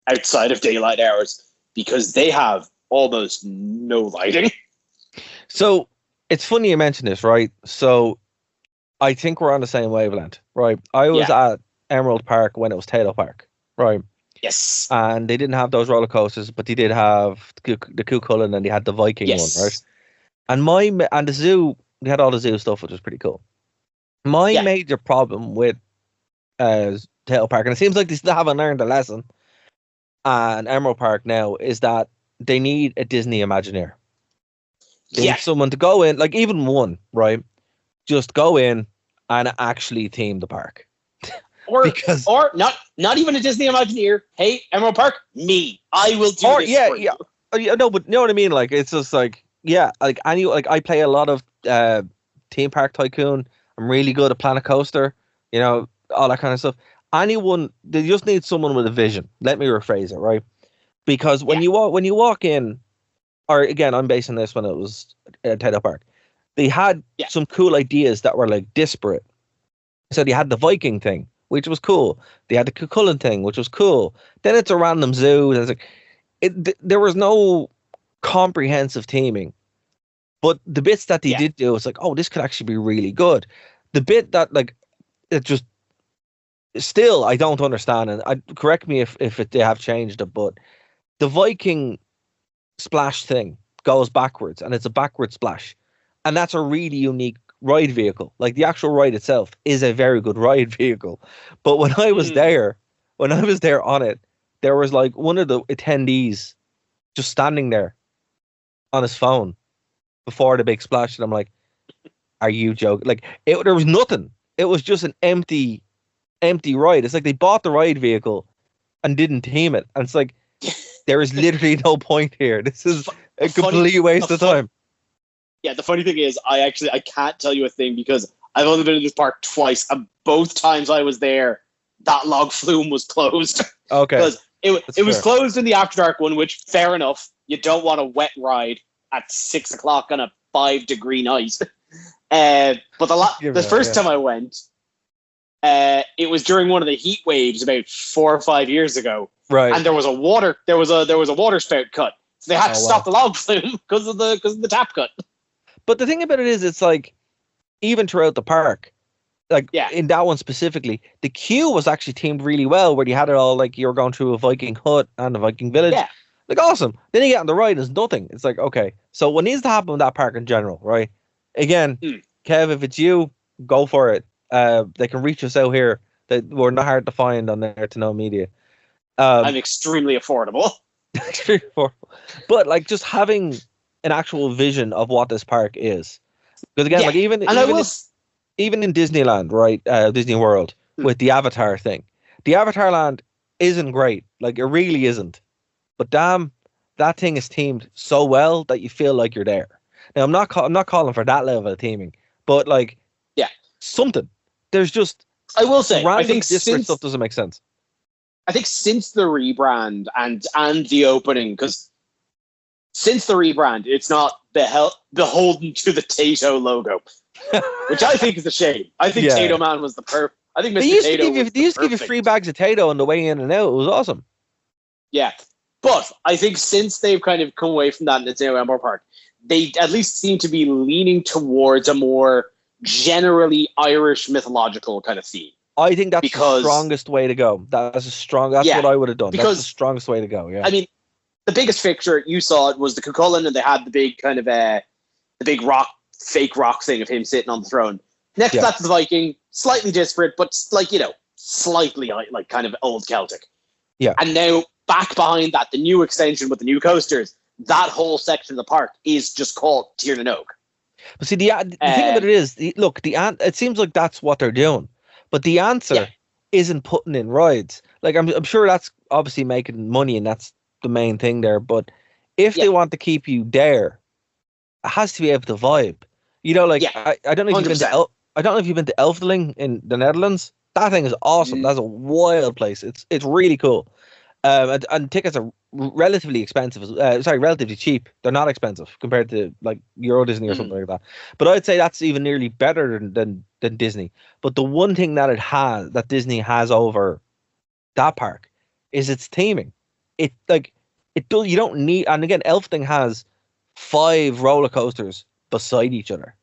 outside of daylight hours because they have almost no lighting. So it's funny you mention this, right? So I think we're on the same wavelength, right? I was at Emerald Park when it was Taylor Park, right? Yes. And they didn't have those roller coasters, but they did have the Cucullin and they had the Viking one, right? And the zoo, they had all the zoo stuff, which was pretty cool. My major problem with Taylor Park, and it seems like they still haven't learned a lesson, and Emerald Park now, is that they need a Disney Imagineer. They need someone to go in, like even one, right? Just go in and actually theme the park. Or not even a Disney Imagineer. Hey, Emerald Park, me. I will do this for you. No, but you know what I mean? Like it's just like I play a lot of Theme Park Tycoon. I'm really good at Planet Coaster, all that kind of stuff. They just need someone with a vision. Let me rephrase it, right? Because when you walk in, or again, I'm basing this when it was Taylor Park. They had some cool ideas that were like disparate. So they had the Viking thing, which was cool. They had the Cucullin thing, which was cool. Then it's a random zoo. There was no comprehensive theming. But the bits that they did do, it's like, oh, this could actually be really good. The bit that like it just still I don't understand, and correct me if they have changed it, but the Viking splash thing goes backwards, and it's a backward splash, and that's a really unique ride vehicle. Like the actual ride itself is a very good ride vehicle, but when I was there on it, there was like one of the attendees just standing there on his phone before the big splash, and I'm like, are you joking? Like there was nothing. It was just an empty ride. It's like they bought the ride vehicle and didn't theme it, and it's like there is literally no point here. This is a complete waste of time. Yeah, the funny thing is, I can't tell you a thing because I've only been in this park twice, and both times I was there, that log flume was closed. Okay, because it was closed in the After Dark one, which fair enough. You don't want a wet ride at 6 o'clock on a 5-degree night. But the first time I went, it was during one of the heat waves about 4 or 5 years ago, right? And there was a water spout cut, so they had to stop the log flume because of the tap cut. But the thing about it is, it's like even throughout the park, like in that one specifically, the queue was actually themed really well, where you had it all like you were going through a Viking hut and a Viking village. Yeah. Like awesome. Then you get on the ride, there's nothing. It's like, okay. So what needs to happen with that park in general, right? Again, Kev, if it's you, go for it. They can reach us out here. We're not hard to find on there to know media. I'm extremely affordable. Extremely affordable. But like just having an actual vision of what this park is. Because again, like even in Disneyland, right? Disney World with the Avatar thing. The Avatar land isn't great. Like it really isn't. But damn, that thing is themed so well that you feel like you're there. Now I'm not calling for that level of theming, but like something. There's just I will say I think disparate stuff doesn't make sense. I think since the rebrand and the opening, because since the rebrand, it's not beholden to the Tato logo, which I think is a shame. I think Tato Man was the perfect. I think Mr. They used to give you free bags of Tato on the way in and out. It was awesome. Yeah. But I think since they've kind of come away from that and it's now Ember Park, they at least seem to be leaning towards a more generally Irish mythological kind of theme. I think that's the strongest way to go. That's what I would have done. That's the strongest way to go. Yeah. I mean, the biggest picture you saw it was the Cuchulainn, and they had the big kind of the big fake rock thing of him sitting on the throne. Next, that's the Viking, slightly disparate, but like slightly like kind of old Celtic. Yeah. And now back behind that, the new extension with the new coasters, that whole section of the park is just called Tír na Nog. But see, the thing about it is, it seems like that's what they're doing, but the answer isn't putting in rides. Like I'm sure that's obviously making money, and that's the main thing there. But if they want to keep you there, it has to be able to vibe. You know, like I don't know if you've been to I don't know if you've been to Elfdeling in the Netherlands. That thing is awesome. That's a wild place. It's really cool. And tickets are relatively expensive. Relatively cheap. They're not expensive compared to like Euro Disney or something like that. But I'd say that's even nearly better than Disney. But the one thing that Disney has over that park is its theming. You don't need. And again, Elfdeling has 5 roller coasters beside each other.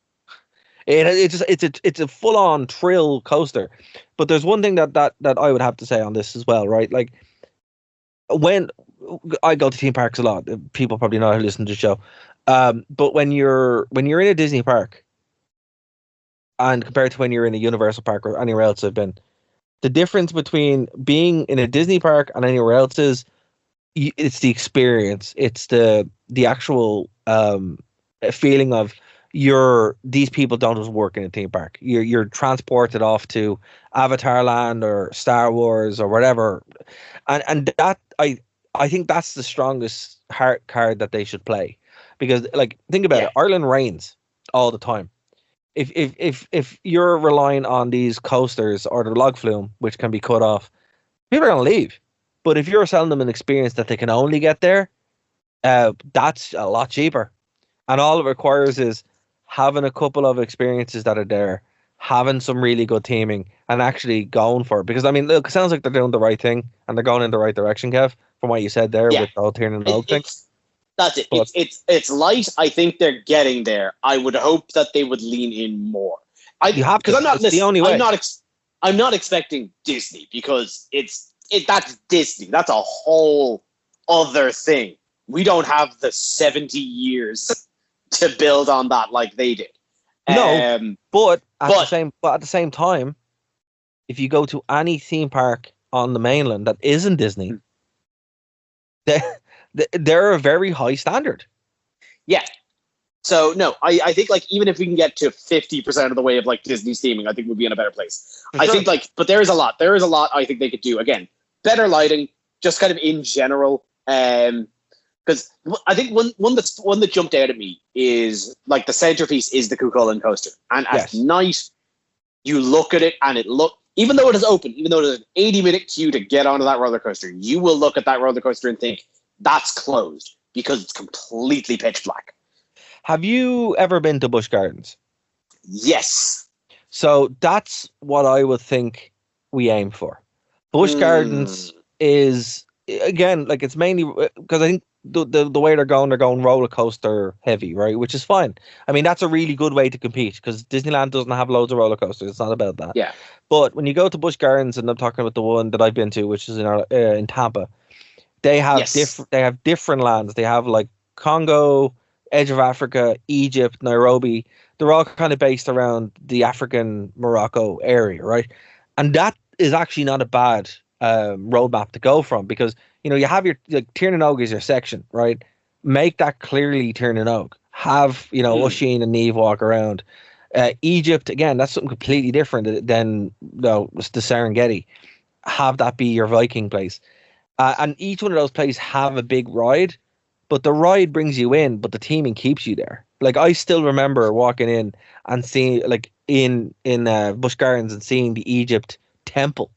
It's a full on thrill coaster. But there's one thing that I would have to say on this as well, right? Like, when I go to theme parks a lot, people probably know who listen to the show. But when you're in a Disney park, and compared to when you're in a Universal park or anywhere else I've been, the difference between being in a Disney park and anywhere else is it's the experience. It's the actual feeling of these people don't just work in a theme park. You're transported off to Avatar Land or Star Wars or whatever, and that I think that's the strongest heart card that they should play, because like think about it, Ireland rains all the time. If you're relying on these coasters or the log flume, which can be cut off, people are gonna leave. But if you're selling them an experience that they can only get there, that's a lot cheaper, and all it requires is having a couple of experiences that are there, having some really good theming, and actually going for it. Because I mean, look, it sounds like they're doing the right thing and they're going in the right direction, Kev, from what you said there with the whole Tír na Nog thing. That's it. But- It's light. I think they're getting there. I would hope that they would lean in more. You have to. Because I'm not. It's the only way. I'm not expecting Disney because that's Disney. That's a whole other thing. We don't have the 70 years to build on that like they did. No, but at the same time, if you go to any theme park on the mainland that isn't Disney, they're a very high standard. Yeah. So no, I think like even if we can get to 50% of the way of like Disney's theming, I think we'll be in a better place. I think like, but there is a lot I think they could do. Again, better lighting, just kind of in general. Because I think one that jumped out at me is like the centerpiece is the Cuchulainn coaster, and at night you look at it and even though it is open, even though it is an 80-minute queue to get onto that roller coaster, you will look at that roller coaster and think that's closed because it's completely pitch black. Have you ever been to Busch Gardens? Yes. So that's what I would think we aim for. Busch Gardens is, again, like it's mainly because I think the way they're going roller coaster heavy, right? Which is fine. I mean, that's a really good way to compete because Disneyland doesn't have loads of roller coasters. It's not about that. Yeah. But when you go to Busch Gardens, and I'm talking about the one that I've been to, which is in Tampa, they have different lands. They have like Congo, Edge of Africa, Egypt, Nairobi. They're all kind of based around the African Morocco area, right? And that is actually not a bad roadmap to go from because you have your like Tirnanog is your section, right? Make that clearly Tirnanog. Have Oisin and Neve walk around. Egypt again, that's something completely different than the Serengeti. Have that be your Viking place, and each one of those places have a big ride, but the ride brings you in, but the teaming keeps you there. Like I still remember walking in and seeing like in Busch Gardens and seeing the Egypt temple.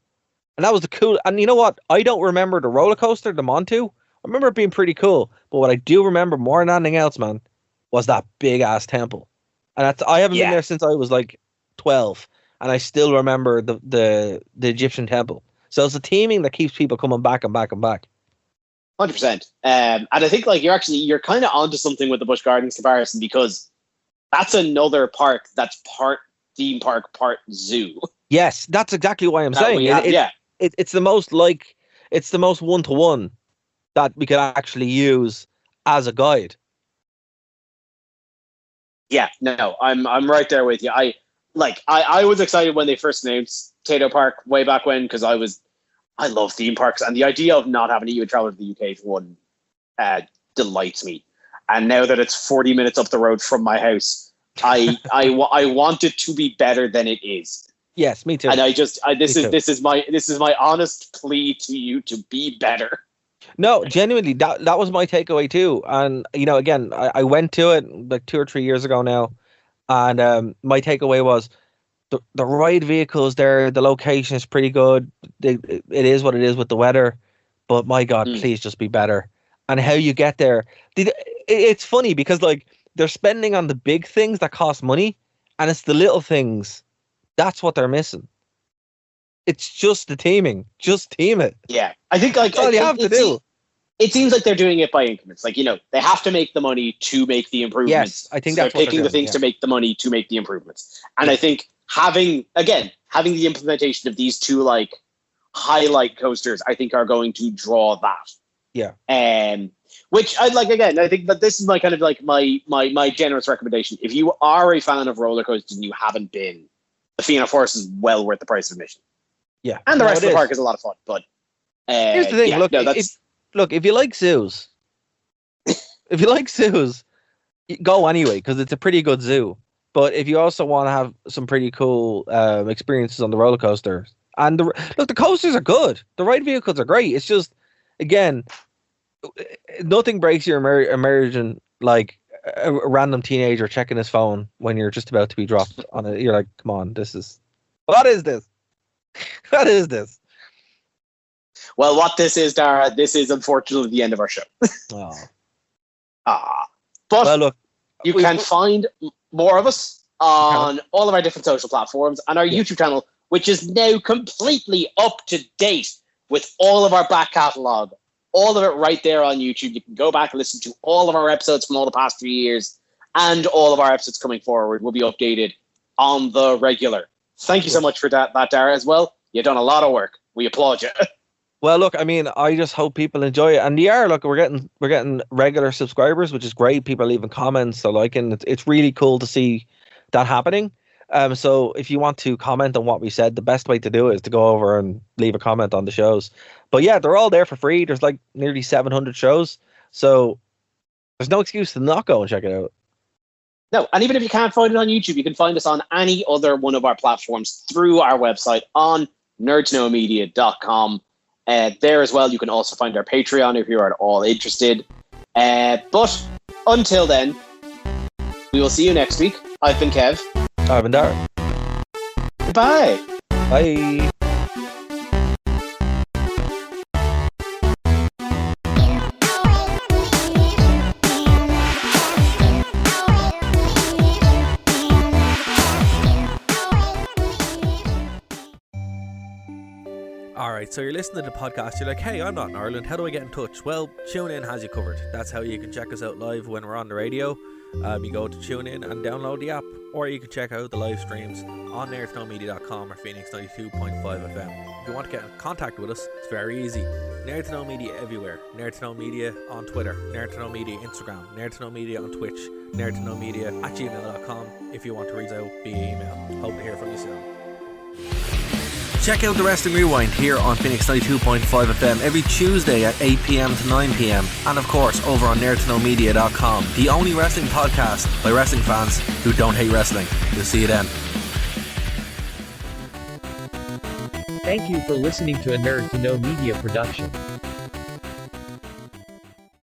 And that was the cool. And you know what? I don't remember the roller coaster, the Montu. I remember it being pretty cool. But what I do remember more than anything else, man, was that big ass temple. And I haven't been there since I was like 12, and I still remember the Egyptian temple. So it's the teaming that keeps people coming back and back and back. 100%. And I think like you're kind of onto something with the Busch Gardens comparison because that's another park that's part theme park, part zoo. Yes, that's exactly why I'm saying it's the most it's the most one-to-one that we could actually use as a guide. Yeah, no, I'm right there with you. I was excited when they first announced Tato Park way back when because I love theme parks, and the idea of not having to even travel to the UK for one delights me. And now that it's 40 minutes up the road from my house, I want it to be better than it is. Yes, me too. And this is my honest plea to you to be better. No, genuinely, that was my takeaway too. And again, I went to it like 2 or 3 years ago now, and my takeaway was the ride vehicles there. The location is pretty good. It is what it is with the weather, but my God, please just be better. And how you get there, it's funny because like they're spending on the big things that cost money, and it's the little things. That's what they're missing. It's just the teaming. Just team it. Yeah. I think like that's all you have to do. It seems like they're doing it by increments. Like, they have to make the money to make the improvements. Yes, I think so that's they're picking the things to make the money to make the improvements. And I think having the implementation of these two like highlight coasters, I think are going to draw that. Yeah. Which I'd like again. I think that this is my kind of like my generous recommendation. If you are a fan of roller coasters and you haven't been, the Fianna Force is well worth the price of admission. Yeah, and the rest of the park is a lot of fun. But here's the thing: if you like zoos, go anyway because it's a pretty good zoo. But if you also want to have some pretty cool experiences on the roller coaster, and the coasters are good, the ride vehicles are great. It's just again, nothing breaks your immersion like a random teenager checking his phone when you're just about to be dropped on it. You're like, come on, what is this? What is this? Well, what this is, Dara, this is unfortunately the end of our show. But look, you can find more of us on all of our different social platforms and our YouTube channel, which is now completely up to date with all of our back catalogue All of it right there on YouTube. You can go back and listen to all of our episodes from all the past 3 years, and all of our episodes coming forward will be updated on the regular. Thank you so much for that Dara, as well. You've done a lot of work. We applaud you. Well, look, I mean, I just hope people enjoy it, and look, we're getting regular subscribers, which is great. People are leaving comments, so liking. It's really cool to see that happening. So if you want to comment on what we said, the best way to do it is to go over and leave a comment on the shows. But yeah, they're all there for free. There's like nearly 700 shows, so there's no excuse to not go and check it out. No, and even if you can't find it on YouTube, you can find us on any other one of our platforms through our website on nerdtoknowmedia.com. There as well, you can also find our Patreon if you're at all interested. But until then, we will see you next week. I've been Kev. I've been Dara. Goodbye. Bye. Alright, so you're listening to the podcast, you're like, hey, I'm not in Ireland, how do I get in touch? Well, TuneIn has you covered. That's how you can check us out live when we're on the radio. You go to TuneIn and download the app, or you can check out the live streams on nerdtoknowmedia.com or Phoenix 92.5 FM. If you want to get in contact with us, it's very easy. Nerd to Know Media everywhere. Nerd to Know Media on Twitter, Nerd to Know Media Instagram, Nerd to Know Media on Twitch, Nerd to Know Media at gmail.com if you want to reach out via email. Hope to hear from you soon. Check out the Wrestling Rewind here on Phoenix 92.5 FM every Tuesday at 8 p.m. to 9 p.m. And of course over on nerdtoknowmedia.com, the only wrestling podcast by wrestling fans who don't hate wrestling. We'll see you then. Thank you for listening to a Nerd to Know Media production.